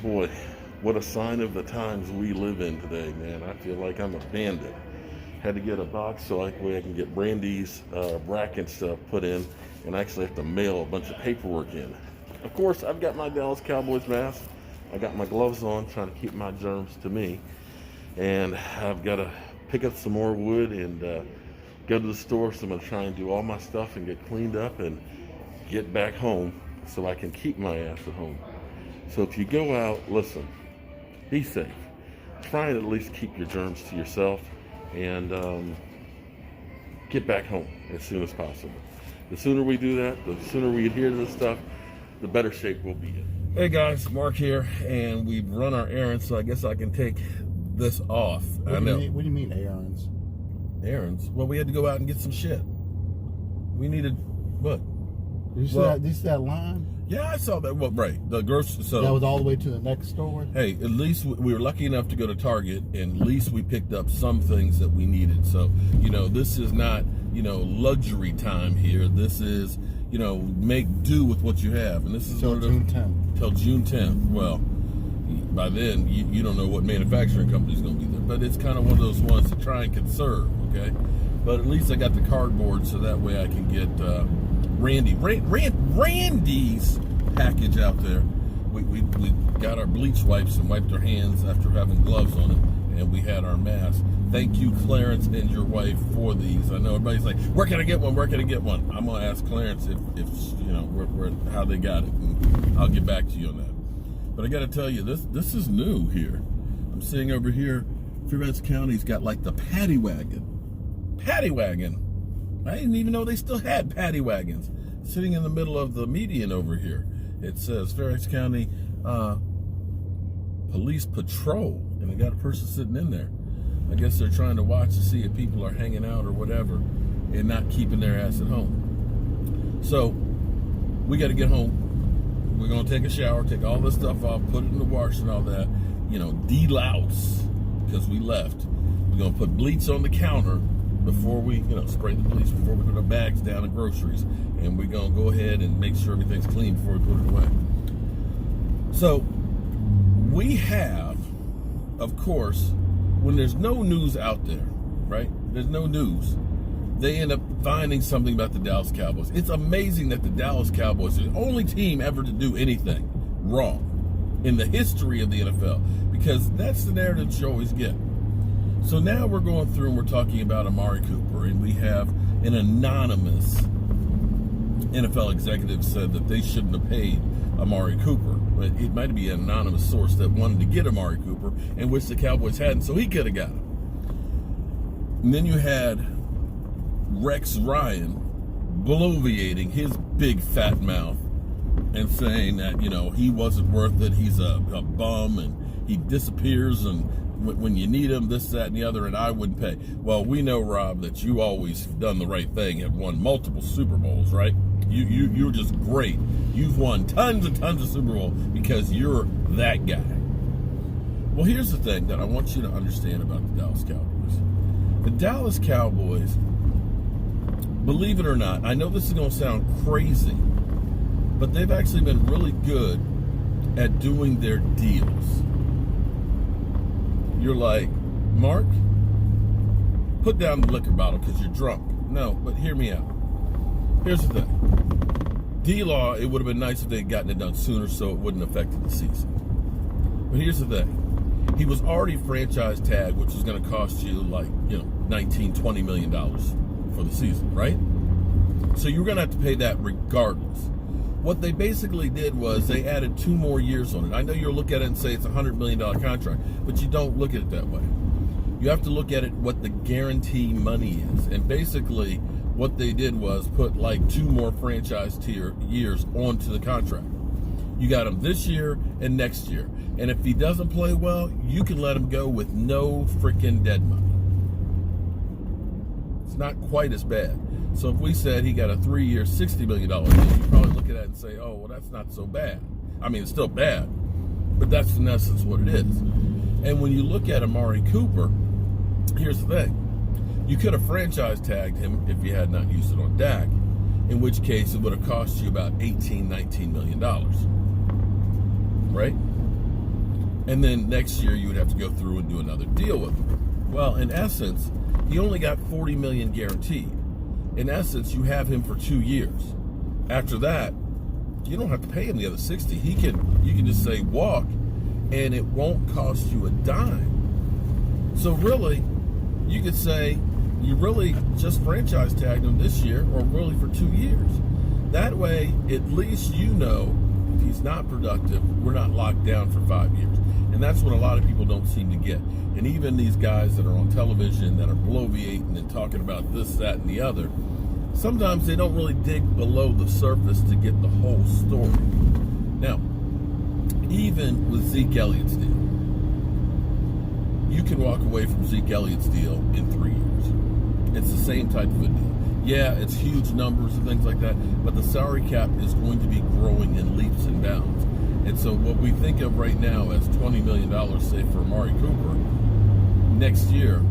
Boy, what a sign of the times we live in today, man. I feel like I'm a bandit. Had to get a box so I can get Brandy's rack and stuff put in, and I actually have to mail a bunch of paperwork in. Of course, I've got my Dallas Cowboys mask. I got my gloves on, trying to keep my germs to me. And I've got to pick up some more wood and go to the store. So I'm going to try and do all my stuff and get cleaned up and get back home so I can keep my ass at home. So if you go out, listen, be safe. Try and at least keep your germs to yourself and get back home as soon as possible. The sooner we do that, the sooner we adhere to this stuff, the better shape we'll be in. Hey guys, Mark here, and we've run our errands, so I guess I can take this off. What do you mean errands? Errands? Well, we had to go out and get some shit. We needed what? Did you see that line? Yeah, I saw that. Well, right. The grocery. So that was all the way to the next store. Hey, at least we were lucky enough to go to Target, and at least we picked up some things that we needed. So, this is not, luxury time here. This is, make do with what you have. And this is till June 10th. Till June 10th. Well, by then, you don't know what manufacturing company's going to be there. But it's kind of one of those ones to try and conserve, okay? But at least I got the cardboard so that way I can get Randy's package out there. We got our bleach wipes and wiped our hands after having gloves on it, and we had our mask. Thank you, Clarence and your wife, for these. I know everybody's like, where can I get one? Where can I get one? I'm gonna ask Clarence if how they got it, and I'll get back to you on that. But I got to tell you, this is new here. I'm seeing over here, Fairfax County's got like the paddy wagon. Paddy wagon. I didn't even know they still had paddy wagons sitting in the middle of the median over here. It says Fairfax County Police Patrol, and they got a person sitting in there. I guess they're trying to watch to see if people are hanging out or whatever and not keeping their ass at home. So we got to get home. We're going to take a shower, take all this stuff off, put it in the wash and all that, de-louse, because we left. We're going to put bleach on the counter before we, spray the bleach before we put our bags down at groceries. And we're going to go ahead and make sure everything's clean before we put it away. So we have, of course, when there's no news out there, right? There's no news. They end up finding something about the Dallas Cowboys. It's amazing that the Dallas Cowboys are the only team ever to do anything wrong in the history of the NFL, because that's the narrative you always get. So now we're going through and we're talking about Amari Cooper, and we have an anonymous NFL executive said that they shouldn't have paid Amari Cooper. But it might be an anonymous source that wanted to get Amari Cooper and which the Cowboys hadn't, so he could have got him. And then you had Rex Ryan bloviating his big fat mouth and saying that, he wasn't worth it. He's a bum and he disappears, and when you need him, this, that, and the other, and I wouldn't pay. Well, we know, Rob, that you always done the right thing, have won multiple Super Bowls, right? You're just great. You've won tons and tons of Super Bowls because you're that guy. Well, here's the thing that I want you to understand about the Dallas Cowboys. The Dallas Cowboys, believe it or not, I know this is going to sound crazy, but they've actually been really good at doing their deals. You're like, Mark, put down the liquor bottle because you're drunk. No, but hear me out. Here's the thing. D-Law, it would have been nice if they had gotten it done sooner so it wouldn't have affected the season. But here's the thing. He was already franchise tagged, which was going to cost you like, $19, $20 million for the season, right? So you were going to have to pay that regardless. What they basically did was they added 2 more years on it. I know you'll look at it and say it's a $100 million contract, but you don't look at it that way. You have to look at it what the guarantee money is. And basically what they did was put like 2 more franchise tier years onto the contract. You got him this year and next year. And if he doesn't play well, you can let him go with no freaking dead money. It's not quite as bad. So if we said he got a 3-year, $60 million deal, you'd probably look at that and say, oh, well, that's not so bad. I mean, it's still bad, but that's in essence what it is. And when you look at Amari Cooper, here's the thing. You could have franchise tagged him if you had not used it on Dak, in which case it would have cost you about $18, $19 million. Right? And then next year you would have to go through and do another deal with him. Well, in essence, he only got $40 million guaranteed. In essence, you have him for 2 years. After that, you don't have to pay him the other 60. You can just say walk, and it won't cost you a dime. So really, you could say you really just franchise tagged him this year, or really for 2 years. That way, at least you know if he's not productive, we're not locked down for 5 years. And that's what a lot of people don't seem to get. And even these guys that are on television that are bloviating and talking about this, that, and the other, sometimes they don't really dig below the surface to get the whole story. Now, even with Zeke Elliott's deal, you can walk away from Zeke Elliott's deal in 3 years. It's the same type of a deal. Yeah, it's huge numbers and things like that, but the salary cap is going to be growing in leaps and bounds. And so what we think of right now as $20 million, say, for Amari Cooper, next year,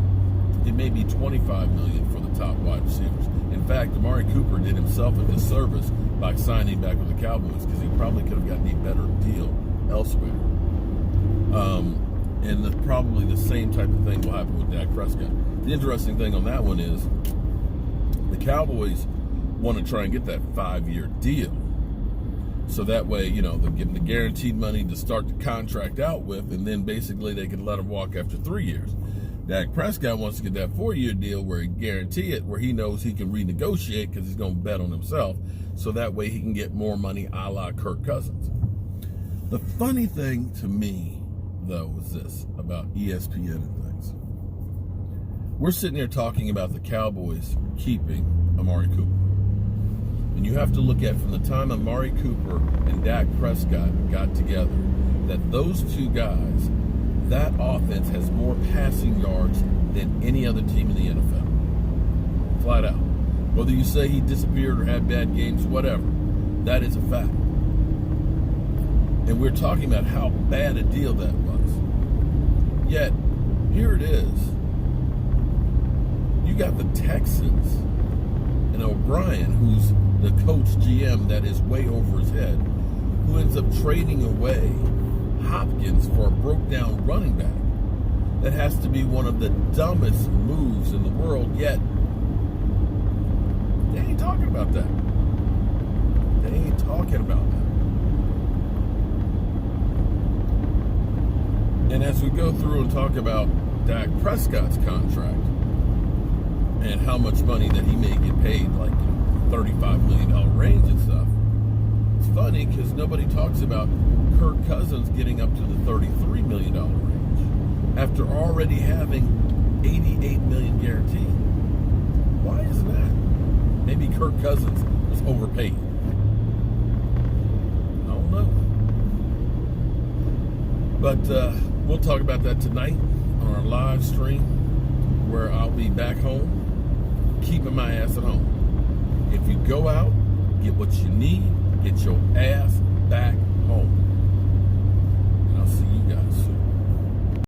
it may be $25 million for the top wide receivers. In fact, Amari Cooper did himself a disservice by signing back with the Cowboys because he probably could have gotten a better deal elsewhere. And probably the same type of thing will happen with Dak Prescott. The interesting thing on that one is the Cowboys want to try and get that 5-year deal. So that way, they'll give him the guaranteed money to start the contract out with, and then basically they can let him walk after 3 years. Dak Prescott wants to get that 4-year deal where he guarantee it, where he knows he can renegotiate because he's going to bet on himself. So that way he can get more money a la Kirk Cousins. The funny thing to me, though, is this about ESPN and things. We're sitting here talking about the Cowboys keeping Amari Cooper. And you have to look at from the time Amari Cooper and Dak Prescott got together, that those two guys, that offense has more passing yards than any other team in the NFL. Flat out. Whether you say he disappeared or had bad games, whatever, that is a fact. And we're talking about how bad a deal that was. Yet, here it is. You got the Texans and O'Brien, who's the coach GM that is way over his head, who ends up trading away Hopkins for a broke-down running back. That has to be one of the dumbest moves in the world, yet they ain't talking about that. They ain't talking about that. And as we go through and talk about Dak Prescott's contract and how much money that he may get paid, like $35 million range and stuff, it's funny because nobody talks about Kirk Cousins getting up to the $33 million range after already having $88 million guaranteed. Why is that? Maybe Kirk Cousins was overpaid. I don't know. But we'll talk about that tonight on our live stream, where I'll be back home, keeping my ass at home. If you go out, get what you need, get your ass back home. And I'll see you guys soon.